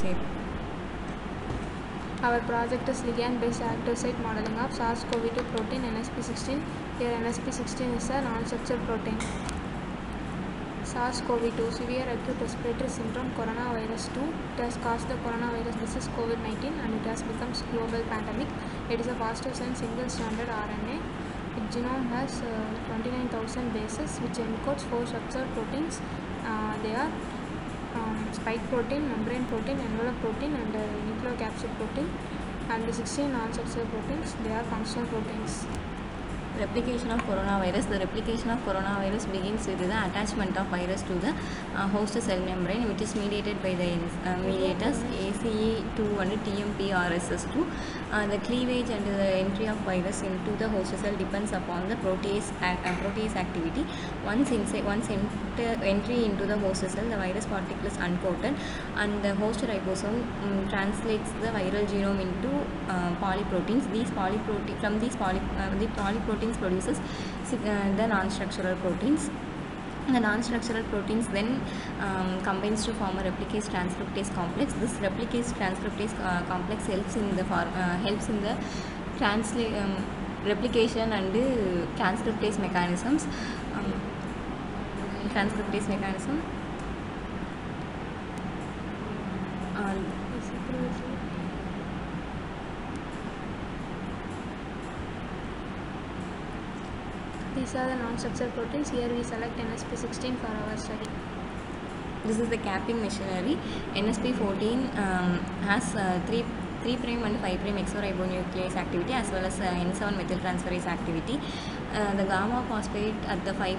same. Our project is ligand-based active site modeling of SARS-CoV-2 protein nsp16. Here nsp16 is a non-structured protein. SARS-CoV-2, severe acute respiratory syndrome, coronavirus 2. It has caused the coronavirus disease COVID-19 and it has become a global pandemic. It is a fastest-end single-stranded RNA. Its genome has 29,000 bases, which encodes 4 structured proteins. They are spike protein, membrane protein, envelope protein, and nucleocapsid protein. And the 16 non-structured proteins, they are functional proteins. Replication of coronavirus. The replication of coronavirus begins with the attachment of virus to the host cell membrane, which is mediated by the mediators ACE2 and TMPRSS2. The cleavage and the entry of virus into the host cell depends upon the protease activity. Once entry into the host cell, the virus particle is uncoated, and the host ribosome translates the viral genome into polyproteins. The polyproteins produces the non-structural proteins. The non-structural proteins then combines to form a replicase transcriptase complex. This replicase transcriptase complex helps in the replication and transcriptase mechanisms. These are the non-structured proteins. Here we select nsp16 for our study. This is the capping machinery. nsp14 has 3' and 5' exoribonuclease activity as well as N7 methyltransferase activity. The gamma phosphate at the 5'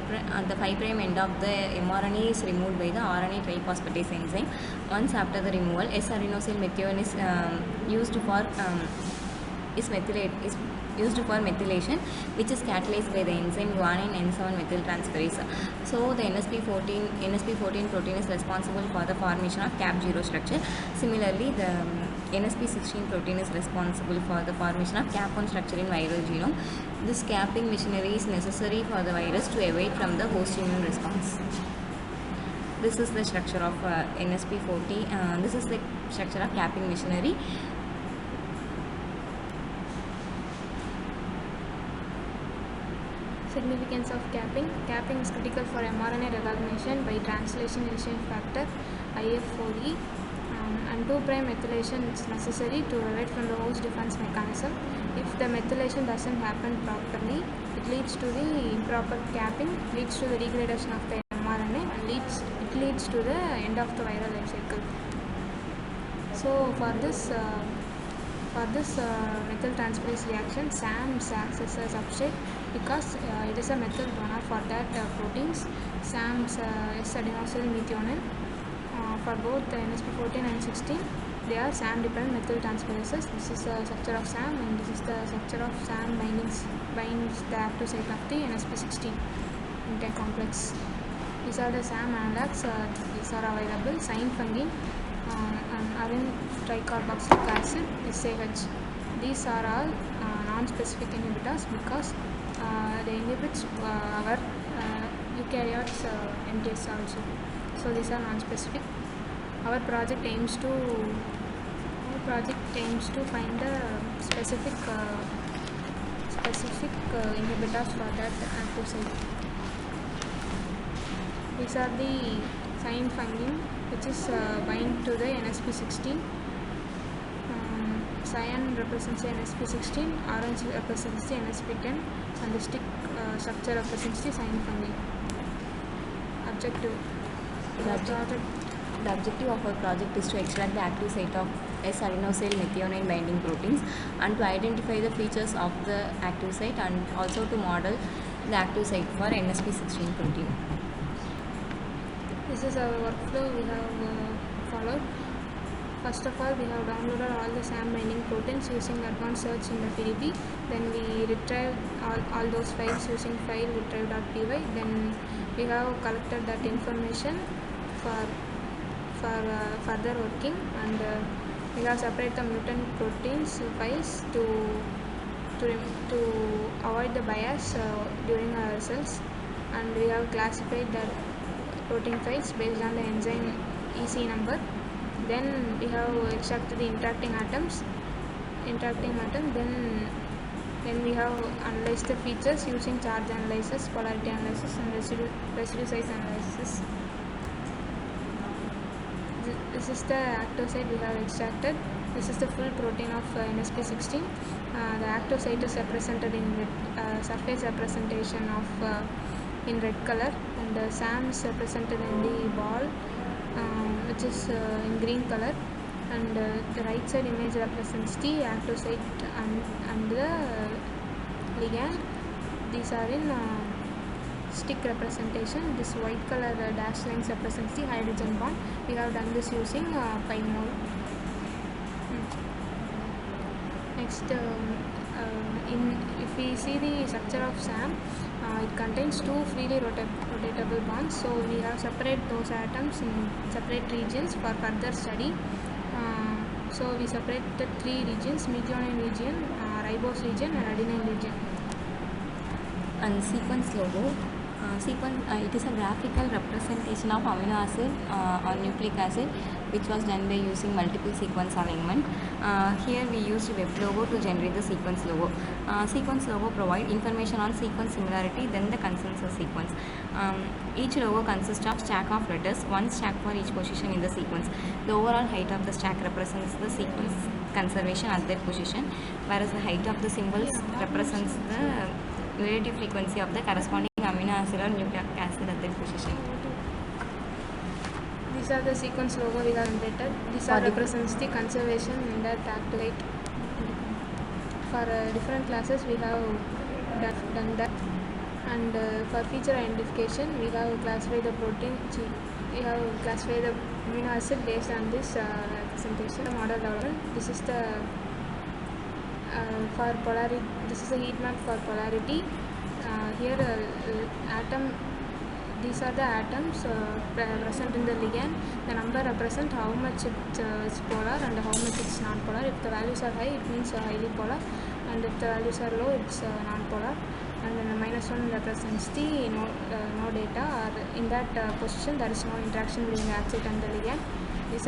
end of the mRNA is removed by the RNA triphosphatase enzyme. Once after the removal, S-adenosyl methionine is used for methylation, which is catalyzed by the enzyme guanine N7 methyltransferase. So the nsp14 protein is responsible for the formation of cap0 structure. Similarly, the nsp16 protein is responsible for the formation of cap1 structure in viral genome. This capping machinery is necessary for the virus to evade from the host immune response. This is the structure of nsp14. This is the structure of capping machinery. Significance of capping. Capping is critical for mRNA recognition by translation initiation factor IF4E, and 2' methylation is necessary to evade from the host defense mechanism. If the methylation doesn't happen properly, it leads to the improper capping, leads to the degradation of the mRNA, and it leads to the end of the viral life cycle. So for this methyltransferase reaction, SAM acts as a substrate because it is a methyl donor for that proteins. SAM S-adenosyl methionine. For both the nsp14 and 16, they are SAM-dependent methyltransferases. This is the structure of SAM, and this is the structure of SAM binds the active site of the nsp16 intercomplex. These are the SAM analogs. These are available. Synfungin and aryl tricarboxylic acid SAH. These are all non-specific inhibitors because they inhibit our eukaryotes MTS also. So these are non-specific. Our project aims to find the specific inhibitors for that active site. These are the synfungin, which is bind to the nsp16. Cyan represents the nsp16, orange represents the nsp10, and the stick structure represents the synfungin. Objective. The objective of our project is to extract the active site of S-adenosyl methionine binding proteins and to identify the features of the active site and also to model the active site for nsp16 protein. This is our workflow we have followed. First of all, we have downloaded all the SAM binding proteins using advanced search in the PDB. Then we retrieved all those files using file retrieve.py. Then we have collected that information for further working, and we have separated the mutant proteins files to avoid the bias during our results, and we have classified the protein files based on the enzyme EC number. Then we have extracted the interacting atom. Then we have analyzed the features using charge analysis, polarity analysis, and residue size analysis. This is the active site we have extracted. This is the full protein of nsp16. The active site is represented in red, surface representation of in red color, and SAM is represented in the ball, which is in green color, and the right side image represents the active site and the ligand. These are in stick representation. This white color dash lines represents the hydrogen bond. We have done this using pi mole. Next, if we see the structure of SAM, it contains two freely rotatable bonds. So we have separate those atoms in separate regions for further study. So we separated three regions: methionine region, ribose region, and adenine region. And sequence logo. It is a graphical representation of amino acid or nucleic acid, which was done by using multiple sequence alignment. Here we used web logo to generate the sequence logo. Sequence logo provide information on sequence similarity, then the consensus sequence. Each logo consists of stack of letters, one stack for each position in the sequence. The overall height of the stack represents the sequence conservation at that position, whereas the height of the symbols represents the relative frequency of the corresponding amino acid or nucleic acid at that position. These are the sequence logo we have generated. These are represents the conservation in that activate. For different classes we have done that, and for feature identification we have classified the protein. We have classified the amino acid based on this representation. Model development. This is the for polarity. This is a heat map for polarity. Here these are the atoms present in the ligand. The number represent how much it's polar and how much it's non-polar. If the values are high, it means highly polar, and if the values are low, it's non-polar. And then the -1 represents the no data, or in that position there is no interaction between the acid and the ligand. These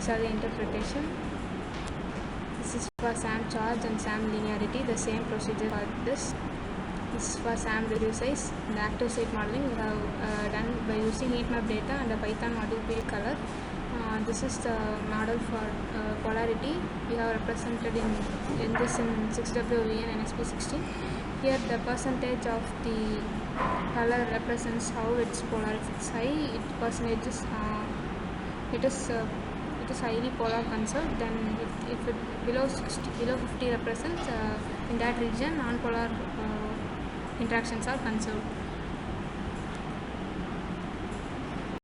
are the interpretation. This is for SAM charge and SAM linearity. The same procedure for this. This is for SAM residue size. The active site modeling we have done by using heat map data and a Python module field color. This is the model for polarity. We have represented in this in 6WVN and nsp16. Here the percentage of the color represents how it's polar. If it's high, it is highly polar conserved. Then if it below 50 represents in that region non-polar interactions are conserved.